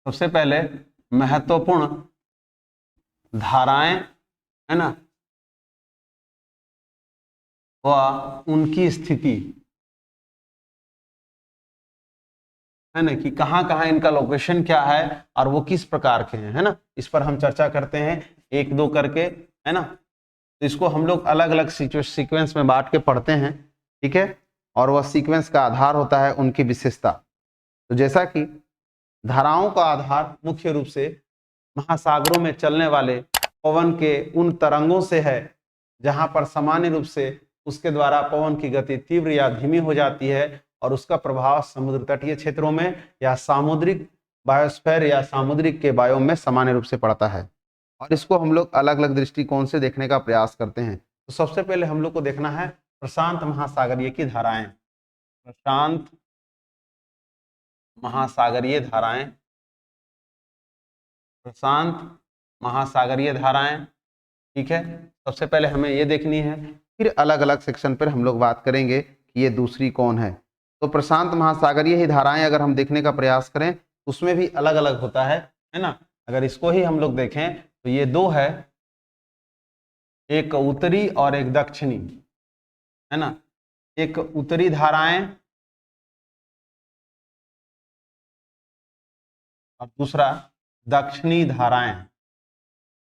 सबसे पहले महत्वपूर्ण धाराएं है ना व उनकी स्थिति है ना कि कहाँ कहाँ इनका लोकेशन क्या है और वो किस प्रकार के हैं, है ना। इस पर हम चर्चा करते हैं एक दो करके, है ना। तो इसको हम लोग अलग अलग सीक्वेंस में बांट के पढ़ते हैं, ठीक है। और वह सीक्वेंस का आधार होता है उनकी विशेषता। तो जैसा कि धाराओं का आधार मुख्य रूप से महासागरों में चलने वाले पवन के उन तरंगों से है जहां पर सामान्य रूप से उसके द्वारा पवन की गति तीव्र या धीमी हो जाती है और उसका प्रभाव समुद्र तटीय क्षेत्रों में या सामुद्रिक बायोस्फीयर या सामुद्रिक के बायोम में सामान्य रूप से पड़ता है। और इसको हम लोग अलग अलग दृष्टिकोण से देखने का प्रयास करते हैं। तो सबसे पहले हम लोग को देखना है प्रशांत महासागरीय की धाराएं। प्रशांत महासागरीय धाराएं, प्रशांत महासागरीय धाराएं, ठीक है। सबसे पहले हमें ये देखनी है, फिर अलग अलग सेक्शन पर हम लोग बात करेंगे कि ये दूसरी कौन है। तो प्रशांत महासागरीय ही धाराएं अगर हम देखने का प्रयास करें उसमें भी अलग अलग होता है ना। अगर इसको ही हम लोग देखें तो ये दो है, एक उत्तरी और एक दक्षिणी, है ना। एक उत्तरी धाराएं और दूसरा दक्षिणी धाराएं।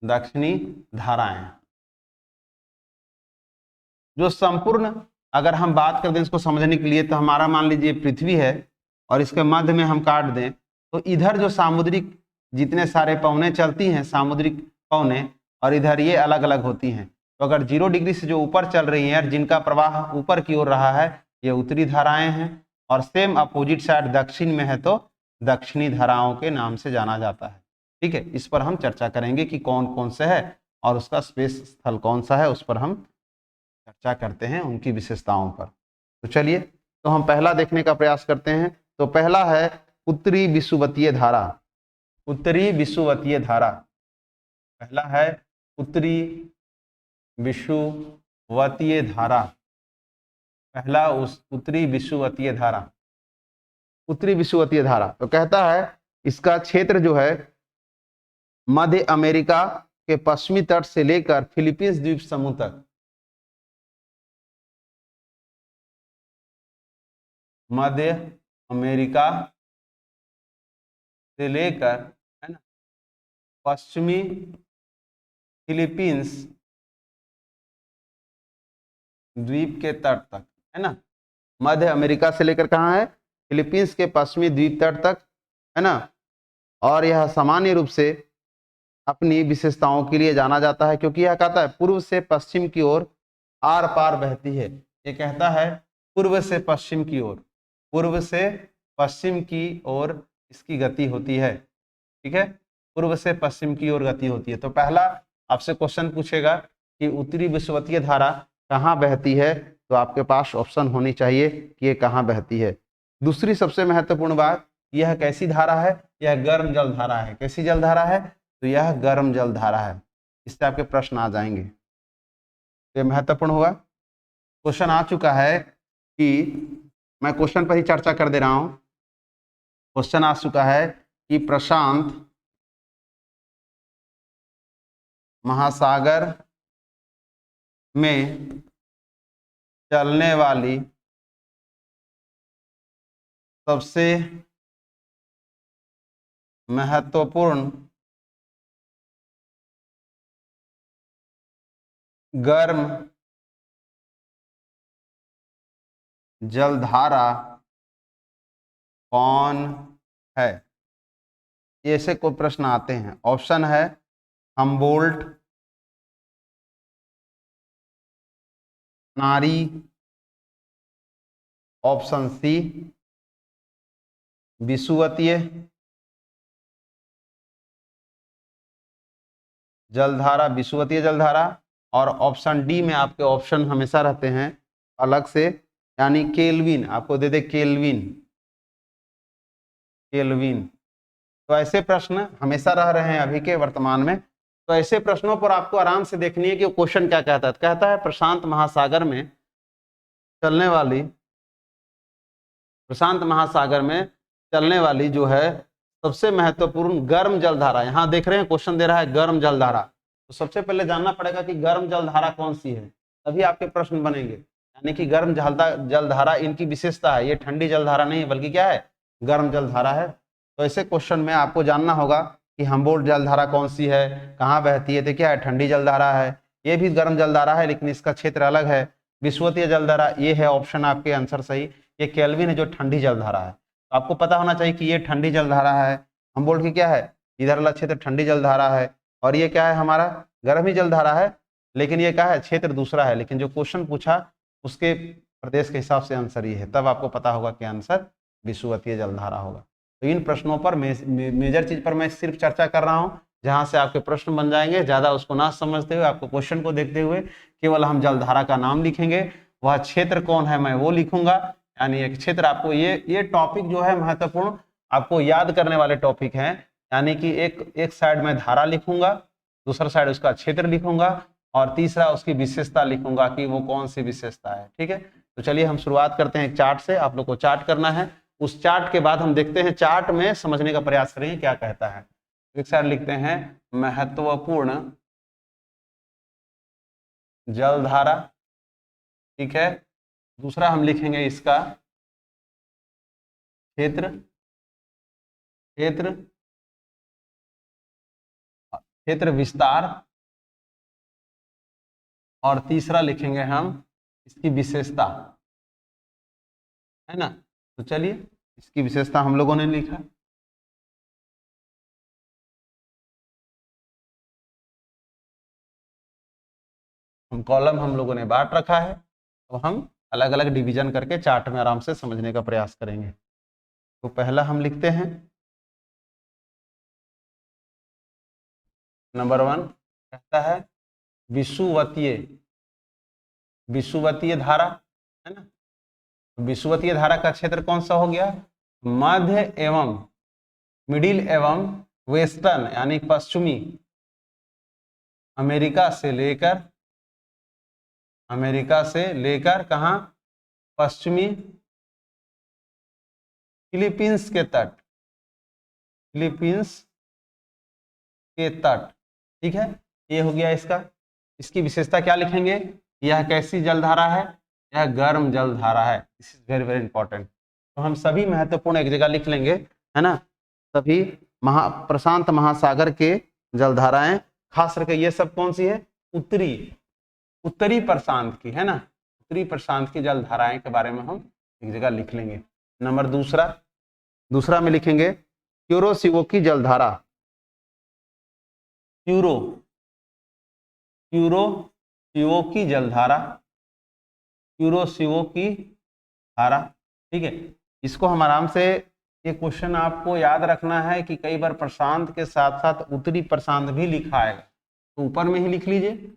दक्षिणी धाराएं जो संपूर्ण, अगर हम बात कर दें इसको समझने के लिए, तो हमारा मान लीजिए पृथ्वी है और इसके मध्य में हम काट दें तो इधर जो सामुद्रिक जितने सारे पवनें चलती हैं, सामुद्रिक पवनें, और इधर ये अलग अलग होती हैं। तो अगर 0 डिग्री से जो ऊपर चल रही हैं, जिनका प्रवाह ऊपर की ओर रहा है, ये उत्तरी धाराएं हैं। और सेम अपोजिट साइड दक्षिण में है तो दक्षिणी धाराओं के नाम से जाना जाता है, ठीक है। इस पर हम चर्चा करेंगे कि कौन कौन से है और उसका स्पेस स्थल कौन सा है, उस पर हम चर्चा करते हैं उनकी विशेषताओं पर। तो चलिए, तो हम पहला देखने का प्रयास करते हैं। तो पहला है उत्तरी विषुवतीय धारा। उत्तरी विषुवतीय धारा पहला है उत्तरी विषुवतीय धारा। पहला उत्तरी विषुवतीय धारा। उत्तरी विषुवतीय धारा तो कहता है इसका क्षेत्र जो है मध्य अमेरिका के पश्चिमी तट से लेकर फिलीपींस द्वीप समूह तक, मध्य अमेरिका से लेकर, है ना, पश्चिमी फिलीपींस द्वीप के तट तक, है ना। मध्य अमेरिका से लेकर कहाँ है, फिलीपींस के पश्चिमी द्वीप तट तक, है ना। और यह सामान्य रूप से अपनी विशेषताओं के लिए जाना जाता है क्योंकि यह कहता है पूर्व से पश्चिम की ओर आर पार बहती है। ये कहता है पूर्व से पश्चिम की ओर, पूर्व से पश्चिम की ओर इसकी गति होती है, ठीक है। पूर्व से पश्चिम की ओर गति होती है। तो पहला आपसे क्वेश्चन पूछेगा कि उत्तरी विषुवतीय धारा कहाँ बहती है, तो आपके पास ऑप्शन होनी चाहिए कि ये कहाँ बहती है। दूसरी सबसे महत्वपूर्ण बात, यह कैसी धारा है, यह गर्म जल धारा है। कैसी जल धारा है, तो यह गर्म जल धारा है। इससे आपके प्रश्न आ जाएंगे, ये महत्वपूर्ण हुआ। क्वेश्चन आ चुका है कि मैं क्वेश्चन पर ही चर्चा कर दे रहा हूं। क्वेश्चन आ चुका है कि प्रशांत महासागर में चलने वाली सबसे महत्वपूर्ण गर्म जलधारा कौन है। ऐसे कोई प्रश्न आते हैं। ऑप्शन है हम्बोल्ट, नारी, ऑप्शन सी विषुवतीय जलधारा, विषुवतीय जलधारा, और ऑप्शन डी में आपके ऑप्शन हमेशा रहते हैं अलग से, यानी केल्विन, आपको दे दे केल्विन। केल्विन। तो ऐसे प्रश्न हमेशा रह रहे हैं अभी के वर्तमान में। तो ऐसे प्रश्नों पर आपको आराम से देखनी है कि क्वेश्चन क्या कहता है। कहता है प्रशांत महासागर में चलने वाली, प्रशांत महासागर में चलने वाली जो है सबसे महत्वपूर्ण गर्म जलधारा, यहाँ देख रहे हैं क्वेश्चन दे रहा है गर्म जलधारा, तो सबसे पहले जानना पड़ेगा कि गर्म जलधारा कौन सी है, तभी आपके प्रश्न बनेंगे। यानी कि गर्म जलधारा इनकी विशेषता है, ये ठंडी जलधारा नहीं है बल्कि क्या है, गर्म जलधारा है। तो ऐसे क्वेश्चन में आपको जानना होगा कि हम्बोल्ट जलधारा कौन सी है, कहाँ बहती है, तो क्या है, ठंडी जलधारा है। ये भी गर्म जलधारा है लेकिन इसका क्षेत्र अलग है। विषुवतीय जलधारा, ये है ऑप्शन आपके आंसर सही, ये केल्विन है जो ठंडी जलधारा है। तो आपको पता होना चाहिए कि ये ठंडी जलधारा है, हम्बोल्ट की क्या है, इधर वाला क्षेत्र ठंडी जलधारा है, और ये क्या है हमारा गर्म ही जलधारा है, लेकिन ये क्या है, क्षेत्र दूसरा है। लेकिन जो क्वेश्चन पूछा उसके प्रदेश के हिसाब से आंसर ये है, तब आपको पता होगा कि आंसर विषुवतीय जलधारा होगा। तो इन प्रश्नों पर मेजर चीज पर मैं सिर्फ चर्चा कर रहा हूँ, जहां से आपके प्रश्न बन जाएंगे। ज्यादा उसको ना समझते हुए, आपको क्वेश्चन को देखते हुए केवल हम जलधारा का नाम लिखेंगे, वह क्षेत्र कौन है मैं वो लिखूंगा। यानी एक क्षेत्र, आपको ये टॉपिक जो है महत्वपूर्ण आपको याद करने वाले टॉपिक हैं। यानी कि एक साइड में धारा लिखूंगा, दूसरा साइड उसका क्षेत्र लिखूंगा, और तीसरा उसकी विशेषता लिखूंगा कि वो कौन सी विशेषता है। ठीक है, तो चलिए हम शुरुआत करते हैं एक चार्ट से। आप लोग को चार्ट करना है, उस चार्ट के बाद हम देखते हैं, चार्ट में समझने का प्रयास करेंगे क्या कहता है। एक साइड लिखते हैं महत्वपूर्ण जलधारा, ठीक है। दूसरा हम लिखेंगे इसका क्षेत्र, क्षेत्र विस्तार, और तीसरा लिखेंगे हम इसकी विशेषता, है ना। तो चलिए इसकी विशेषता हम लोगों ने लिखा। कॉलम हम लोगों ने बांट रखा है, तो हम अलग अलग डिवीजन करके चार्ट में आराम से समझने का प्रयास करेंगे। तो पहला हम लिखते हैं नंबर 1, कहता है विषुवतीय धारा, है ना। विषुवतीय धारा का क्षेत्र कौन सा हो गया, मध्य एवं मिडिल एवं वेस्टर्न, यानी पश्चिमी अमेरिका से लेकर कहां, पश्चिमी फिलीपींस के तट, ठीक है। ये हो गया इसका। इसकी विशेषता क्या लिखेंगे, यह कैसी जलधारा है, यह गर्म जलधारा है। This is very very important. तो हम सभी महत्वपूर्ण एक जगह लिख लेंगे, है ना। सभी प्रशांत महासागर के जलधाराएं, खास करके ये सब कौन सी है, उत्तरी प्रशांत की, है ना। उत्तरी प्रशांत की जलधाराएं के बारे में हम एक जगह लिख लेंगे। नंबर दूसरा में लिखेंगे क्यूरोसिवो की जलधारा, क्यूरोसिवो की जलधारा, क्यूरोसिवो की धारा, ठीक है। इसको हम आराम से, ये क्वेश्चन आपको याद रखना है कि कई बार प्रशांत के साथ साथ उत्तरी प्रशांत भी लिखा आएगा, तो ऊपर में ही लिख लीजिए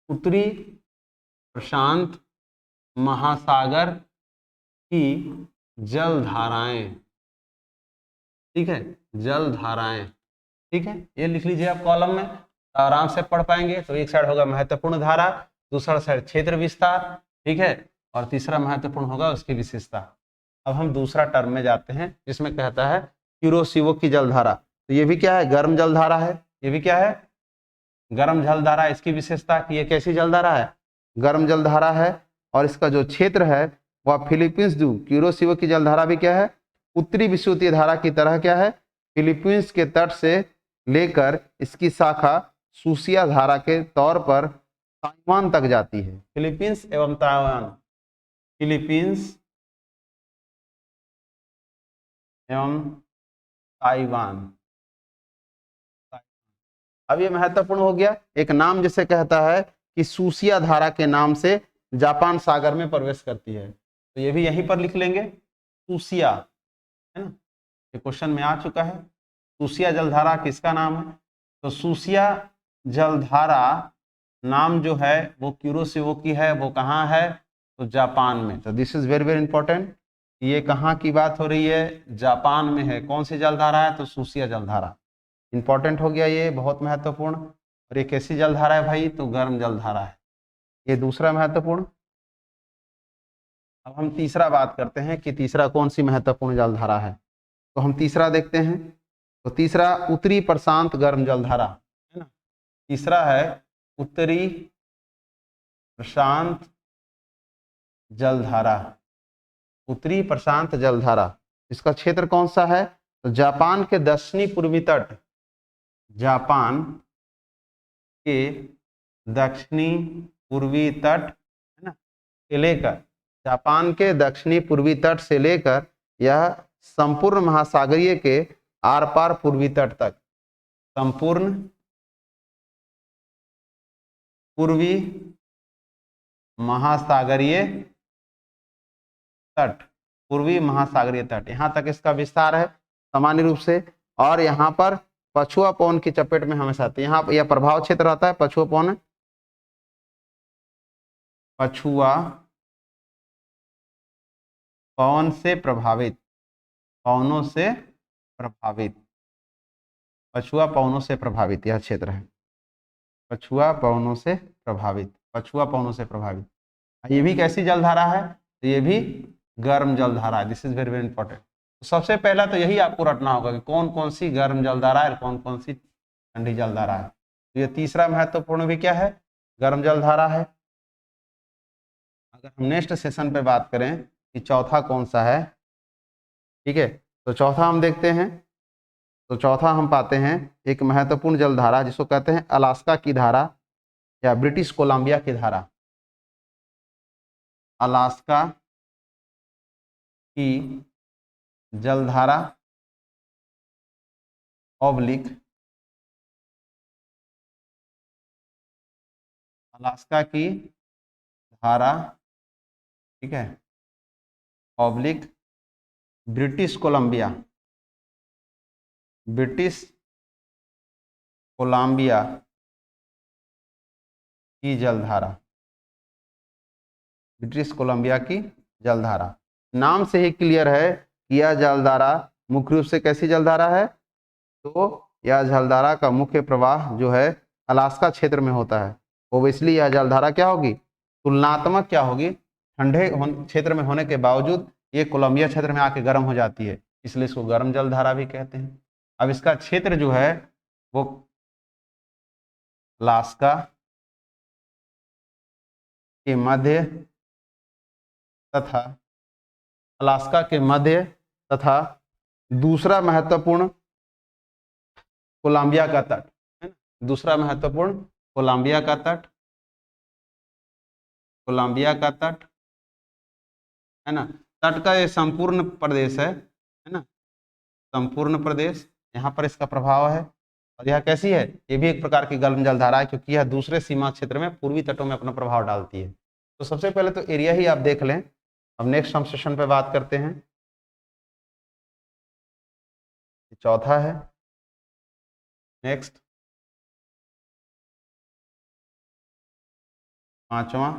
उत्तरी प्रशांत महासागर की जलधाराएं, ठीक है, जलधाराएं, ठीक है। ये लिख लीजिए आप कॉलम में, आराम से पढ़ पाएंगे। तो एक साइड होगा महत्वपूर्ण धारा, दूसरा साइड क्षेत्र विस्तार, ठीक है, और तीसरा महत्वपूर्ण होगा उसकी विशेषता। अब हम दूसरा टर्म में जाते हैं, जिसमें कहता है क्यूरोसिवो की जलधारा। तो ये भी क्या है, गर्म जलधारा है। ये भी क्या है, गर्म जलधारा। इसकी विशेषता कि ये कैसी जलधारा है, गर्म जलधारा है, और इसका जो क्षेत्र है वह फिलीपींस क्यूरोसिवो की जलधारा भी क्या है, उत्तरी विषुवतीय धारा की तरह क्या है, फिलीपींस के तट से लेकर इसकी शाखा सुसिया धारा के तौर पर ताइवान तक जाती है। फिलीपींस एवं ताइवान, फिलीपींस एवं ताइवान। अब ये महत्वपूर्ण हो गया, एक नाम जिसे कहता है कि सुसिया धारा के नाम से जापान सागर में प्रवेश करती है। तो ये भी यहीं पर लिख लेंगे, सुसिया, है ना। ये क्वेश्चन में आ चुका है। सुसिया जलधारा किसका नाम है, तो सुसिया जलधारा नाम जो है वो क्यूरोसिवो की है। वो कहाँ है, तो जापान में। तो this is very very important. ये कहाँ की बात हो रही है, जापान में है। कौन सी जलधारा है, तो सुसिया जलधारा। इंपॉर्टेंट हो गया, ये बहुत महत्वपूर्ण। और ये कैसी जलधारा है भाई, तो गर्म जलधारा है। ये दूसरा महत्वपूर्ण। अब हम तीसरा बात करते हैं कि तीसरा कौन सी महत्वपूर्ण जलधारा है। तो हम तीसरा देखते हैं तो तीसरा उत्तरी प्रशांत गर्म जलधारा है ना, तीसरा है उत्तरी प्रशांत जलधारा, उत्तरी प्रशांत जलधारा। इसका क्षेत्र कौन सा है? तो जापान के दक्षिणी पूर्वी तट, जापान के दक्षिणी पूर्वी तट है ना से लेकर, जापान के दक्षिणी पूर्वी तट से लेकर यह संपूर्ण महासागरीय के आर पार पूर्वी तट तक, संपूर्ण पूर्वी महासागरीय तट, पूर्वी महासागरीय तट, यहां तक इसका विस्तार है सामान्य रूप से। और यहाँ पर पछुआ पवन की चपेट में हमेशा आती है, यहाँ यह प्रभाव क्षेत्र रहता है पछुआ पवन, पछुआ पवन से प्रभावित, पवनों से प्रभावित, पछुआ पवनों से प्रभावित यह क्षेत्र है, पछुआ पवनों से प्रभावित, पछुआ पवनों से प्रभावित। ये भी कैसी जलधारा है? तो ये भी गर्म जलधारा है। This is very very important. तो सबसे पहला तो यही आपको रटना होगा कि कौन कौन सी गर्म जलधारा है और कौन कौन सी ठंडी जलधारा है। तो ये तीसरा महत्वपूर्ण भी क्या है? गर्म जलधारा है। अगर हम नेक्स्ट सेशन पे बात करें कि चौथा कौन सा है, ठीक है, तो चौथा हम देखते हैं। तो चौथा हम पाते हैं एक महत्वपूर्ण जलधारा जिसको कहते हैं अलास्का की धारा या ब्रिटिश कोलंबिया की धारा। अलास्का की जलधारा ऑब्लिक, अलास्का की धारा, ठीक है, oblique British Columbia, British Columbia की जलधारा, ब्रिटिश कोलंबिया की जलधारा। नाम से ही क्लियर है कि यह जलधारा मुख्य रूप से कैसी जलधारा है? तो यह जलधारा का मुख्य प्रवाह जो है अलास्का क्षेत्र में होता है। ओब्वियसली यह जलधारा क्या होगी? तुलनात्मक क्या होगी? ठंडे क्षेत्र में होने के बावजूद ये कोलंबिया क्षेत्र में आके गर्म हो जाती है, इसलिए इसको गर्म जलधारा भी कहते हैं। अब इसका क्षेत्र जो है वो अलास्का के मध्य तथा अलास्का के मध्य तथा दूसरा महत्वपूर्ण कोलंबिया का तट है ना, दूसरा महत्वपूर्ण कोलंबिया का तट, कोलंबिया का तट है ना। तट का ये संपूर्ण प्रदेश है ना, संपूर्ण प्रदेश, यहाँ पर इसका प्रभाव है। और यह कैसी है? ये भी एक प्रकार की गर्म जलधारा है क्योंकि यह दूसरे सीमा क्षेत्र में पूर्वी तटों में अपना प्रभाव डालती है। तो सबसे पहले तो एरिया ही आप देख लें। अब नेक्स्ट हम सेशन पे बात करते हैं। चौथा है, नेक्स्ट पांचवा।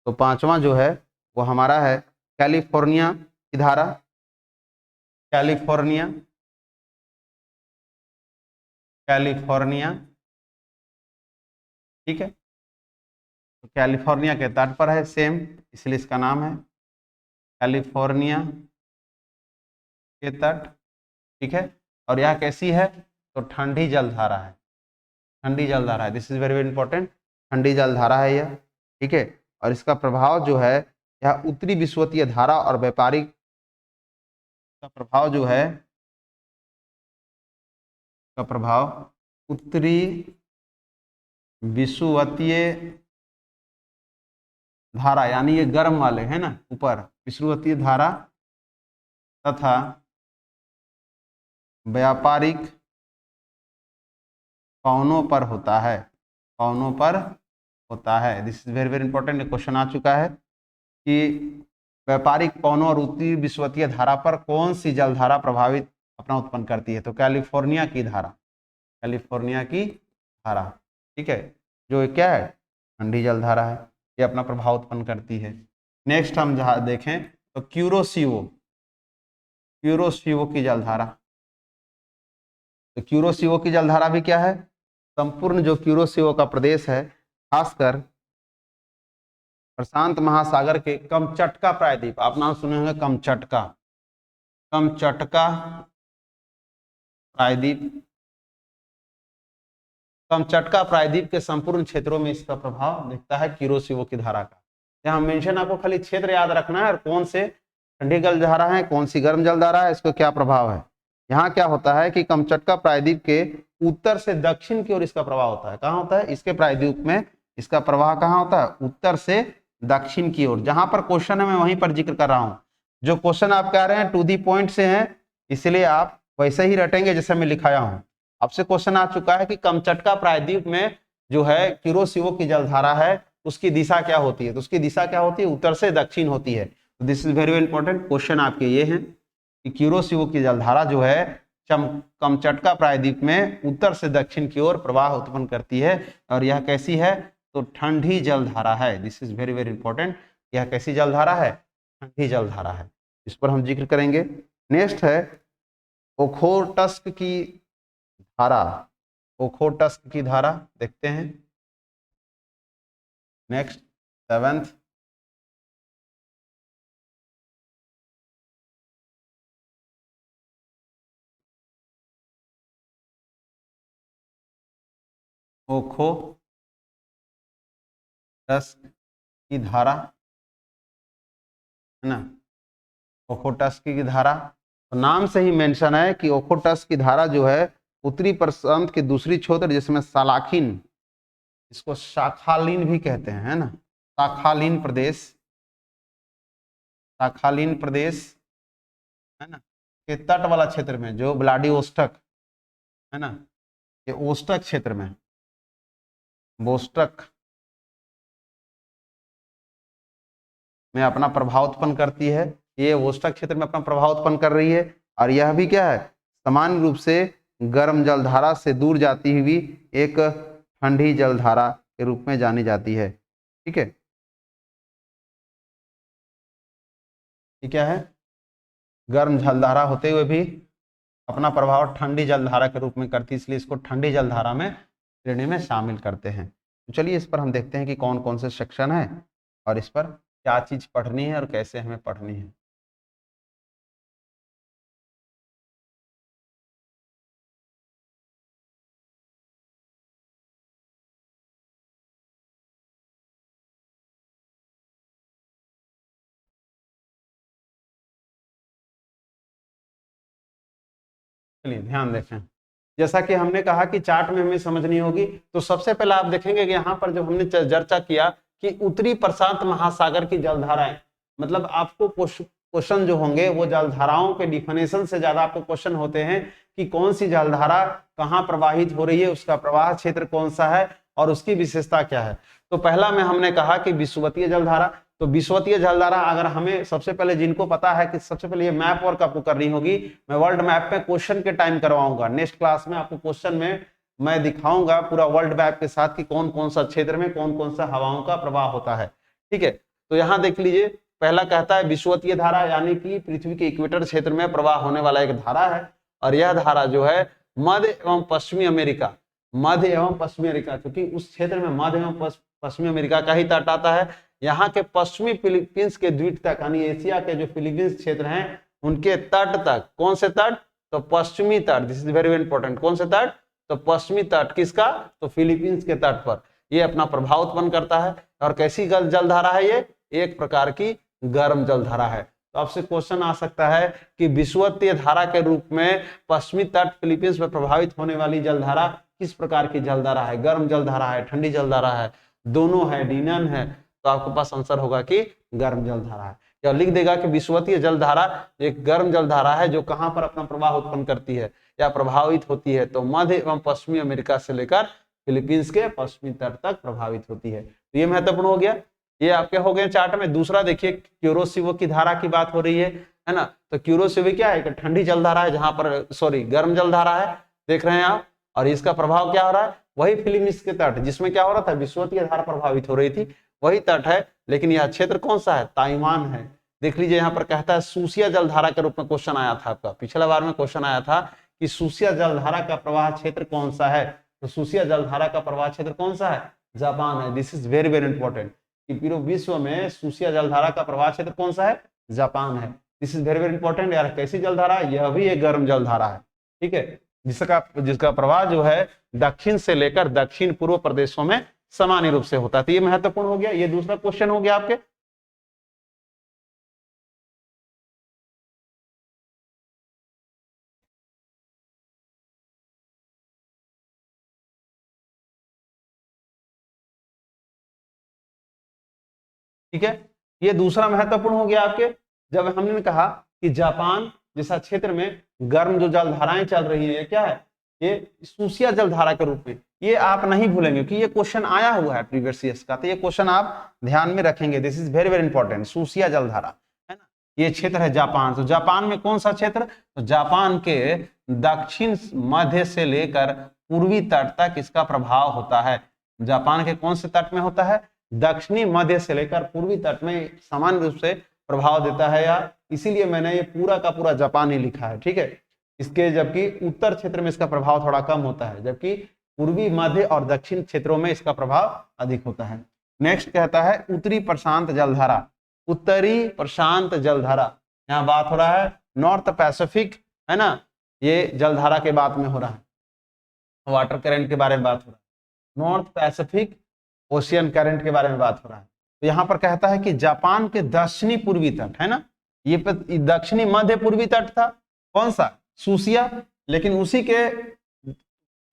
तो पांचवा जो है वो हमारा है कैलिफोर्निया की धारा, कैलिफोर्निया, कैलिफोर्निया, ठीक है। तो कैलिफोर्निया के तट पर है सेम, इसलिए इसका नाम है कैलिफोर्निया के तट, ठीक है। और यह कैसी है? तो ठंडी जलधारा है, ठंडी जलधारा है। This is very very important, ठंडी जलधारा है यह, ठीक है। और इसका प्रभाव जो है यह उत्तरी विषुवतीय धारा और व्यापारिक का प्रभाव जो है, का प्रभाव उत्तरी विषुवतीय धारा यानी ये गर्म वाले है ना ऊपर, विषुवतीय धारा तथा व्यापारिक पवनों पर होता है, पवनों पर होता है। This is very very important, question आ चुका है कि व्यापारिक पवनों और उत्तरी विषुवतीय धारा पर कौन सी जलधारा प्रभावित अपना उत्पन्न करती है? तो कैलिफोर्निया की धारा, कैलिफोर्निया की धारा, ठीक है, जो क्या है? ठंडी जलधारा है, ये अपना प्रभाव उत्पन्न करती है। नेक्स्ट हम जहाँ देखें तो क्यूरोसिवो, क्यूरोसिवो की जलधारा। तो क्यूरोसिवो की जलधारा भी क्या है? संपूर्ण जो क्यूरोसिवो का प्रदेश है, खासकर प्रशांत महासागर के कमचटका प्रायद्वीप, आप नाम सुने होंगे कमचटका, कमचटका प्रायद्वीप, कमचटका प्रायद्वीप के संपूर्ण क्षेत्रों में इसका प्रभाव दिखता है कुरोशिवो की धारा का। यहाँ मेंशन आपको खाली क्षेत्र याद रखना है और कौन से ठंडी जल धारा है, कौन सी गर्म जल धारा है, इसको क्या प्रभाव है। यहाँ क्या होता है कि कमचटका प्रायद्वीप के उत्तर से दक्षिण की ओर इसका प्रभाव होता है। कहाँ होता है? इसके प्रायद्वीप में इसका प्रवाह कहाँ होता है? उत्तर से दक्षिण की ओर। जहां पर क्वेश्चन है मैं वहीं पर जिक्र कर रहा हूं। जो क्वेश्चन आप कह रहे हैं टू दी पॉइंट से हैं, इसलिए आप वैसे ही रटेंगे जैसे मैं लिखाया हूं। आपसे क्वेश्चन आ चुका है कि कमचटका प्रायद्वीप में जो है कुरोशिवो की जलधारा है उसकी दिशा क्या होती है? तो उसकी दिशा क्या होती है? उत्तर से दक्षिण होती है। तो this is very important question आपके ये हैं कि कुरोशिवो की जलधारा जो है कमचटका प्रायद्वीप में उत्तर से दक्षिण की ओर प्रवाह उत्पन्न करती है और यह कैसी है? तो ठंडी जलधारा है। This is very very important. यह कैसी जलधारा है? ठंडी जलधारा है। इस पर हम जिक्र करेंगे। नेक्स्ट है ओखोटस्क की धारा। ओखोटस्क की धारा देखते हैं। नेक्स्ट 7th ओखोटस्क की धारा है ना। ओखोटस्क की धारा तो नाम से ही मेंशन है कि ओखोटस्क की धारा जो है उत्तरी प्रशांत के दूसरी छोर जिसमें सालाखीन, इसको शाखालीन भी कहते हैं, है ना। शाखालीन प्रदेश, शाखालीन प्रदेश है ना के तट वाला क्षेत्र में जो व्लादिवोस्टॉक है ना, ये ओस्टक क्षेत्र में, वोस्टक में अपना प्रभाव उत्पन्न करती है। ये वोस्टक क्षेत्र में अपना प्रभाव उत्पन्न कर रही है और यह भी क्या है? सामान्य रूप से गर्म जलधारा से दूर जाती हुई एक ठंडी जलधारा के रूप में जानी जाती है। ठीक है, ये क्या है? गर्म जलधारा होते हुए भी अपना प्रभाव ठंडी जलधारा के रूप में करती है, इसलिए इसको ठंडी जलधारा में श्रेणी में शामिल करते हैं। तो चलिए इस पर हम देखते हैं कि कौन कौन से सेक्शन है और इस पर क्या चीज पढ़नी है और कैसे हमें पढ़नी है। चलिए ध्यान देखें, जैसा कि हमने कहा कि चार्ट में हमें समझनी होगी, तो सबसे पहले आप देखेंगे कि यहाँ पर जो हमने चर्चा किया कि उत्तरी प्रशांत महासागर की जलधाराएं, मतलब आपको क्वेश्चन जो होंगे वो जलधाराओं के डिफिनेशन से ज्यादा आपको क्वेश्चन होते हैं कि कौन सी जलधारा कहाँ प्रवाहित हो रही है, उसका प्रवाह क्षेत्र कौन सा है और उसकी विशेषता क्या है। तो पहला में हमने कहा कि विषुवतीय जलधारा। तो विषुवतीय जलधारा अगर हमें सबसे पहले जिनको पता है कि सबसे पहले ये मैप वर्क आपको करनी होगी, मैं वर्ल्ड मैप में क्वेश्चन के टाइम करवाऊंगा। नेक्स्ट क्लास में आपको क्वेश्चन में मैं दिखाऊंगा पूरा वर्ल्ड मैप के साथ कि कौन कौन सा क्षेत्र में कौन कौन सा हवाओं का प्रवाह होता है। ठीक है, तो यहाँ देख लीजिए, पहला कहता है विषुवतीय धारा, यानी कि पृथ्वी के इक्वेटर क्षेत्र में प्रवाह होने वाला एक धारा है और यह धारा जो है मध्य एवं पश्चिमी अमेरिका, मध्य एवं पश्चिमी अमेरिका, क्योंकि उस क्षेत्र में मध्य एवं पश्चिमी अमेरिका का ही तट आता है, यहाँ के पश्चिमी फिलीपींस के द्वीप तक, यानी एशिया के जो फिलीपींस क्षेत्र हैं उनके तट तक। कौन से तट? तो पश्चिमी तट। This is very important. कौन से तट? तो पश्चिमी तट। किसका? तो फिलीपींस के तट पर ये अपना प्रभाव उत्पन्न करता है। और कैसी जलधारा है ये? एक प्रकार की गर्म जलधारा है। तो आपसे क्वेश्चन आ सकता है कि विषुवतीय धारा के रूप में पश्चिमी तट फिलीपींस पर प्रभावित होने वाली जलधारा किस प्रकार की जलधारा है? गर्म जलधारा है, ठंडी जलधारा है, दोनों है, डीनन है? तो आपके पास आंसर होगा कि गर्म जलधारा है। या लिख देगा कि विषुवतीय जलधारा एक गर्म जलधारा है जो कहां पर अपना प्रवाह उत्पन्न करती है या प्रभावित होती है? तो मध्य एवं पश्चिमी अमेरिका से लेकर फिलीपींस के पश्चिमी तट तक प्रभावित होती है। तो ये महत्वपूर्ण हो गया। ये आपके हो गए चार्ट में। दूसरा देखिए, कुरोशिवो की धारा की बात हो रही है ना। तो कुरोशिवो क्या है? ठंडी जलधारा है, जहां पर सॉरी गर्म जलधारा है, देख रहे हैं आप। और इसका प्रभाव क्या हो रहा है? वही फिलीपींस के तट जिसमें क्या हो रहा था? विषुवतीय धारा प्रभावित हो रही थी, वही तट है। लेकिन यह क्षेत्र कौन सा है? ताइवान है। देख लीजिए, यहाँ पर कहता है सूसिया जलधारा के रूप में क्वेश्चन आया था आपका, पिछला बार में क्वेश्चन आया था कि सूसिया जलधारा का प्रवाह क्षेत्र कौन सा है। तो सूसिया जलधारा का प्रवाह क्षेत्र कौन सा है? जापान है। This is very very important कि पूरे विश्व में सूसिया जलधारा का प्रवाह क्षेत्र कौन सा है? जापान है। This is very very important यार। कैसी जलधारा? यह भी एक गर्म जलधारा है। ठीक है, जिसका जिसका प्रवाह जो है दक्षिण से लेकर दक्षिण पूर्व प्रदेशों में सामान्य रूप से होता है। तो ये महत्वपूर्ण हो गया। ये दूसरा क्वेश्चन हो गया आपके। ठीक है, ये दूसरा महत्वपूर्ण हो गया आपके। जब हमने कहा कि जापान जैसा क्षेत्र में गर्म जो जलधाराएं चल रही है, ये क्या है, ये सूसिया जलधारा के रूप में। ये आप नहीं भूलेंगे कि ये क्वेश्चन आया हुआ है प्रीवियस ईयर्स का, तो ये क्वेश्चन आप ध्यान में रखेंगे। This is very very important. सूसिया जलधारा है ना, ये क्षेत्र है जापान। तो जापान में कौन सा क्षेत्र, तो जापान के दक्षिण मध्य से लेकर पूर्वी तट तक इसका प्रभाव होता है। जापान के कौन से तट में होता है, दक्षिणी मध्य से लेकर पूर्वी तट में सामान्य रूप से प्रभाव देता है यार, इसीलिए मैंने ये पूरा का पूरा जापान ही लिखा है। ठीक है, इसके जबकि उत्तर क्षेत्र में इसका प्रभाव थोड़ा कम होता है, जबकि पूर्वी मध्य और दक्षिण क्षेत्रों में इसका प्रभाव अधिक होता है। नेक्स्ट कहता है उत्तरी प्रशांत जलधारा। उत्तरी प्रशांत जलधारा, यहाँ बात हो रहा है नॉर्थ पैसिफिक, है ना, ये जलधारा के बात में हो रहा है, वाटर करंट के बारे में बात हो रहा है, नॉर्थ पैसिफिक ओशियन करंट के बारे में बात हो रहा है। तो यहाँ पर कहता है कि जापान के दक्षिणी पूर्वी तट, है ना, ये दक्षिणी मध्य पूर्वी तट था, कौन सा, सूसिया, लेकिन उसी के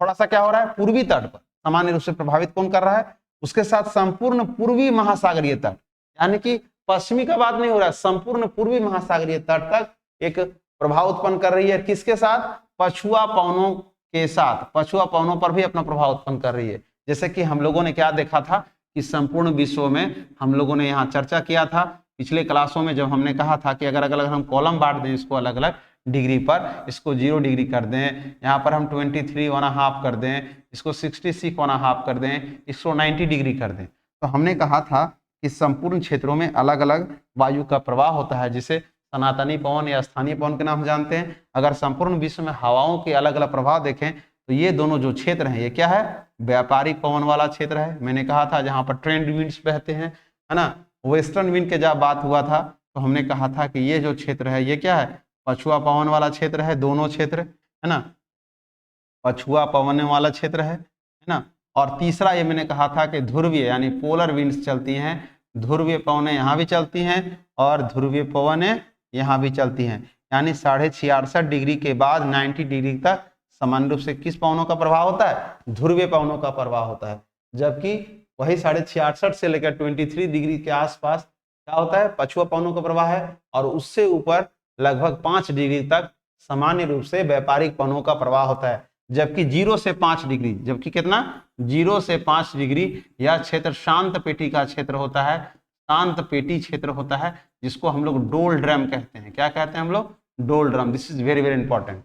थोड़ा सा क्या हो रहा है, पूर्वी तट पर सामान्य रूप से प्रभावित कौन कर रहा है, उसके साथ संपूर्ण पूर्वी महासागरीय तट, यानी कि पश्चिमी का बात नहीं हो रहा है, संपूर्ण पूर्वी महासागरीय तट तक एक प्रभाव उत्पन्न कर रही है। किसके साथ, पछुआ पवनों के साथ, पछुआ पवनों पर भी अपना प्रभाव उत्पन्न कर रही है। जैसे कि हम लोगों ने क्या देखा था कि संपूर्ण विश्व में हम लोगों ने यहाँ चर्चा किया था पिछले क्लासों में, जब हमने कहा था कि अगर अगर हम कॉलम बांट दें इसको अलग अलग डिग्री पर, इसको 0 डिग्री कर दें, यहाँ पर हम 23.5 कर दें, इसको 66.5 कर दें, इसको 90 डिग्री कर दें, तो हमने कहा था कि संपूर्ण क्षेत्रों में अलग अलग वायु का प्रवाह होता है, जिसे सनातनी पवन या स्थानीय पवन के नाम जानते हैं। अगर संपूर्ण विश्व में हवाओं के अलग अलग प्रभाव देखें तो ये दोनों जो क्षेत्र हैं, ये क्या है, व्यापारिक पवन वाला क्षेत्र है। मैंने कहा था जहां पर ट्रेंड विंड्स बहते हैं, है ना, वेस्टर्न विंड के जब बात हुआ था तो हमने कहा था कि ये जो क्षेत्र है ये क्या है, पछुआ पवन वाला क्षेत्र है, दोनों क्षेत्र, है ना, पछुआ पवन वाला क्षेत्र है ना। और तीसरा ये मैंने कहा था कि ध्रुवीय यानी पोलर विंड्स चलती हैं, ध्रुवीय पवनें यहाँ भी चलती हैं और ध्रुवीय पवनें यहाँ भी चलती हैं, यानी 66.5 डिग्री के बाद 90 डिग्री तक सामान्य रूप से किस पवनों का प्रभाव होता है, ध्रुवीय पवनों का प्रभाव होता है। जबकि वही 66.5 से लेकर 23 डिग्री के आसपास क्या होता है, पछुआ पवनों का प्रभाव है, और उससे ऊपर लगभग 5 डिग्री तक सामान्य रूप से व्यापारिक पवनों का प्रवाह होता है। जबकि 0 से 5 डिग्री, जबकि कितना, 0 से 5 डिग्री यह क्षेत्र शांत पेटी का क्षेत्र होता है, शांत पेटी क्षेत्र होता है, जिसको हम लोग डोल ड्रम कहते हैं। क्या कहते हैं हम लोग, डोल drum. This is very very important.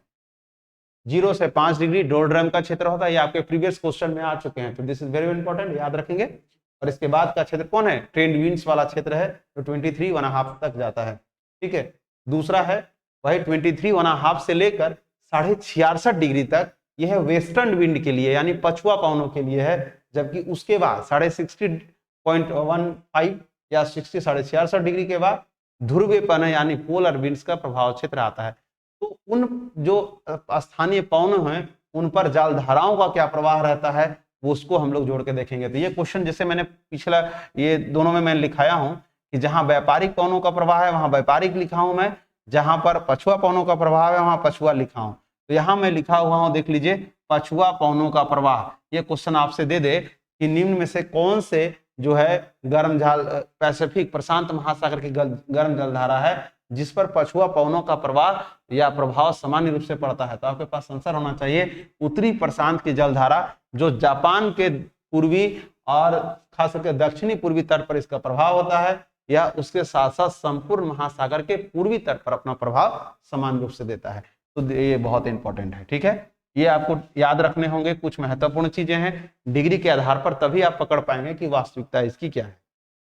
0 से 5 डिग्री डोल ड्रम का क्षेत्र होता है, ये आपके प्रीवियस क्वेश्चन में आ चुके हैं, तो this is very very important, याद रखेंगे। और इसके बाद का क्षेत्र कौन है, ट्रेंड विंड्स वाला क्षेत्र है, जो 23.5 तक जाता है। ठीक है, दूसरा है वही 23.5 से लेकर 66.5 डिग्री तक, यह वेस्टर्न विंड के लिए यानी पछुआ पवनों के लिए है। जबकि उसके बाद 60.15 या 66 डिग्री के बाद ध्रुवीय पवन यानी पोलर विंड्स का प्रभाव क्षेत्र आता है। तो उन जो स्थानीय पवन हैं उन पर जलधाराओं का क्या प्रवाह रहता है, वो उसको हम लोग जोड़ के देखेंगे। तो ये क्वेश्चन जैसे मैंने पिछला ये दोनों में मैं लिखाया हूं कि जहां व्यापारिक पवनों का प्रवाह है वहां व्यापारिक लिखा हूं मैं, जहां पर पछुआ पवनों का प्रभाव है वहां पछुआ लिखा हूं। तो यहाँ मैं लिखा हुआ हूं, देख लीजिए, पछुआ पवनों का प्रवाह। ये क्वेश्चन आपसे दे दे कि निम्न में से कौन से जो है गर्म जल पैसिफिक प्रशांत महासागर की गर्म जलधारा है जिस पर पछुआ पवनों का प्रवाह या प्रभाव सामान्य रूप से पड़ता है। तो आपके पास आंसर होना चाहिए उत्तरी प्रशांत की जलधारा, जो जापान के पूर्वी और खास करके दक्षिणी पूर्वी तट पर इसका प्रभाव होता है, या उसके साथ साथ संपूर्ण महासागर के पूर्वी तट पर अपना प्रभाव समान रूप से देता है। तो ये बहुत इंपॉर्टेंट है। ठीक है, ये आपको याद रखने होंगे, कुछ महत्वपूर्ण चीजें हैं, डिग्री के आधार पर तभी आप पकड़ पाएंगे कि वास्तविकता इसकी क्या है।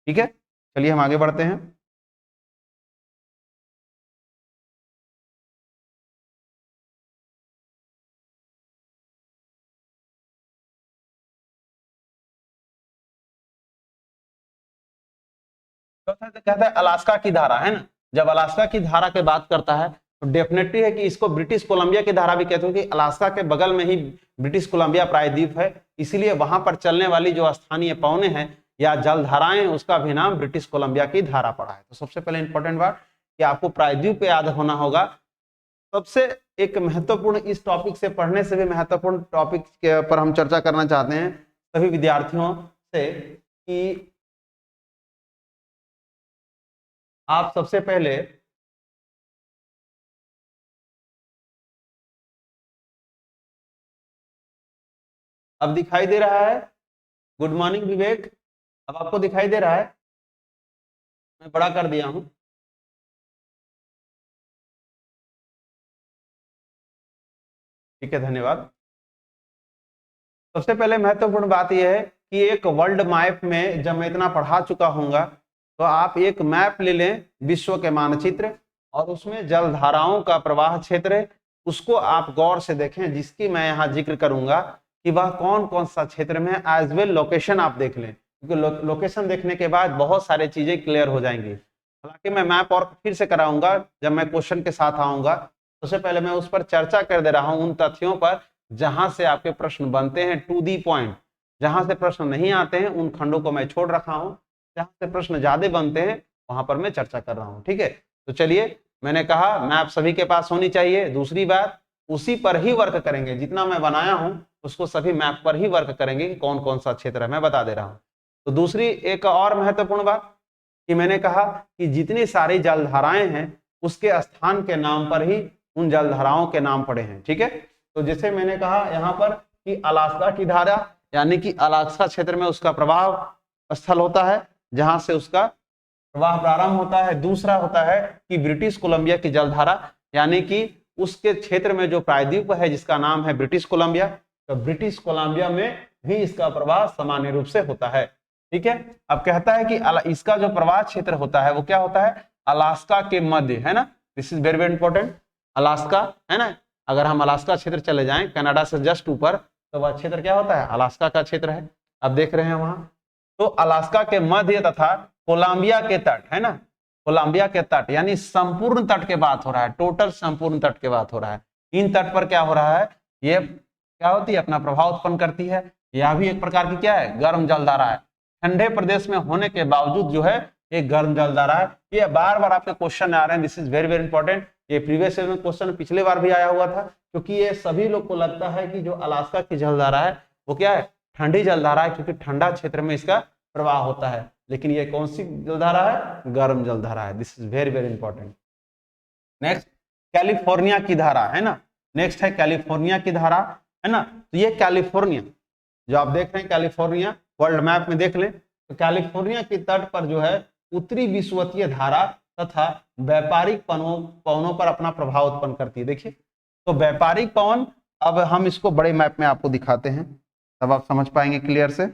ठीक है, चलिए हम आगे बढ़ते हैं। कहता है अलास्का की धारा, है ना, जब अलास्का की धारा की बात करता है तो डेफिनेटली है कि इसको ब्रिटिश कोलंबिया की धारा भी कहते हैं, कि अलास्का के बगल में ही ब्रिटिश कोलंबिया प्रायद्वीप है, इसलिए वहां पर चलने वाली जो स्थानीय पवने हैं या जलधाराएं, उसका भी नाम ब्रिटिश कोलंबिया की धारा पड़ा है। तो सबसे पहले इंपॉर्टेंट बात कि आपको प्रायद्वीप याद होना होगा। सबसे एक महत्वपूर्ण, इस टॉपिक से पढ़ने से भी महत्वपूर्ण टॉपिक के पर हम चर्चा करना चाहते हैं सभी विद्यार्थियों से, कि आप सबसे पहले अब दिखाई दे रहा है? गुड मॉर्निंग विवेक, अब आपको दिखाई दे रहा है? मैं बड़ा कर दिया हूं। ठीक है, धन्यवाद। सबसे पहले महत्वपूर्ण बात यह है कि एक वर्ल्ड मैप में जब मैं इतना पढ़ा चुका हूंगा तो आप एक मैप ले लें, विश्व के मानचित्र, और उसमें जलधाराओं का प्रवाह क्षेत्र, उसको आप गौर से देखें, जिसकी मैं यहाँ जिक्र करूंगा कि वह कौन कौन सा क्षेत्र में है। एज वेल लोकेशन आप देख लें, क्योंकि लोकेशन देखने के बाद बहुत सारी चीजें क्लियर हो जाएंगी। हालांकि मैं मैप और फिर से कराऊंगा जब मैं क्वेश्चन के साथ आऊंगा। सबसे पहले मैं उस पर चर्चा कर दे रहा हूं, उन तथ्यों पर जहां से आपके प्रश्न बनते हैं टू दी पॉइंट। जहां से प्रश्न नहीं आते हैं उन खंडों को मैं छोड़ रखा हूं, जहां से प्रश्न ज्यादा बनते हैं वहां पर मैं चर्चा कर रहा हूं। ठीक है, तो चलिए, मैंने कहा मैप सभी के पास होनी चाहिए। दूसरी बात, उसी पर ही वर्क करेंगे, जितना मैं बनाया हूं उसको सभी मैप पर ही वर्क करेंगे कि कौन कौन सा क्षेत्र है, मैं बता दे रहा हूं। तो दूसरी एक और महत्वपूर्ण बात कि मैंने कहा कि जितनी सारी जलधाराएं हैं उसके स्थान के नाम पर ही उन जलधाराओं के नाम पड़े हैं। ठीक है, तो जैसे मैंने कहा यहाँ पर कि अलास्का की धारा, यानी कि अलास्का क्षेत्र में उसका प्रवाह स्थल होता है जहां से उसका प्रवाह प्रारंभ होता है। दूसरा होता है कि ब्रिटिश कोलंबिया की जलधारा, यानी कि उसके क्षेत्र में जो प्रायद्वीप है जिसका नाम है ब्रिटिश कोलंबिया, तो ब्रिटिश कोलंबिया में भी इसका प्रवाह सामान्य रूप से होता है। ठीक है, अब कहता है कि इसका जो प्रवाह क्षेत्र होता है वो क्या होता है? अलास्का के मध्य, है ना। This is very very important. Alaska, है ना, अगर हम अलास्का क्षेत्र चले जाएं कनाडा से जस्ट ऊपर, तो वह क्षेत्र क्या होता है? अलास्का का क्षेत्र है। अब देख रहे हैं वहां, तो अलास्का के मध्य तथा कोलंबिया के तट, है ना, कोलंबिया के तट, यानी संपूर्ण तट के बात हो रहा है, टोटल संपूर्ण तट के बात हो रहा है। इन तट पर क्या हो रहा है? ये क्या होती है? अपना प्रभाव उत्पन्न करती है। यह भी एक प्रकार की क्या है? गर्म जलधारा है। ठंडे प्रदेश में होने के बावजूद जो है एक गर्म जलधारा है। ये बार बार आपके क्वेश्चन आ रहे हैं, this is very very important. ये प्रीवियस ईयर में क्वेश्चन पिछले बार भी आया हुआ था, क्योंकि ये सभी लोग को लगता है कि जो अलास्का की जलधारा है वो क्या है? ठंडी जलधारा है, क्योंकि ठंडा क्षेत्र में इसका प्रवाह होता है। लेकिन ये कौन सी जलधारा है? गर्म जलधारा है। This is very very important. Next, California की धारा, है ना। नेक्स्ट है कैलिफोर्निया की धारा, है ना। तो ये कैलिफोर्निया जो आप देख रहे हैं, कैलिफोर्निया वर्ल्ड मैप में देख लें, तो कैलिफोर्निया के तट पर जो है उत्तरी विषुवतीय धारा तथा व्यापारिक पवनों पर अपना प्रभाव उत्पन्न करती है। देखिए, तो व्यापारिक पवन, अब हम इसको बड़े मैप में आपको दिखाते हैं, तब आप समझ पाएंगे क्लियर से।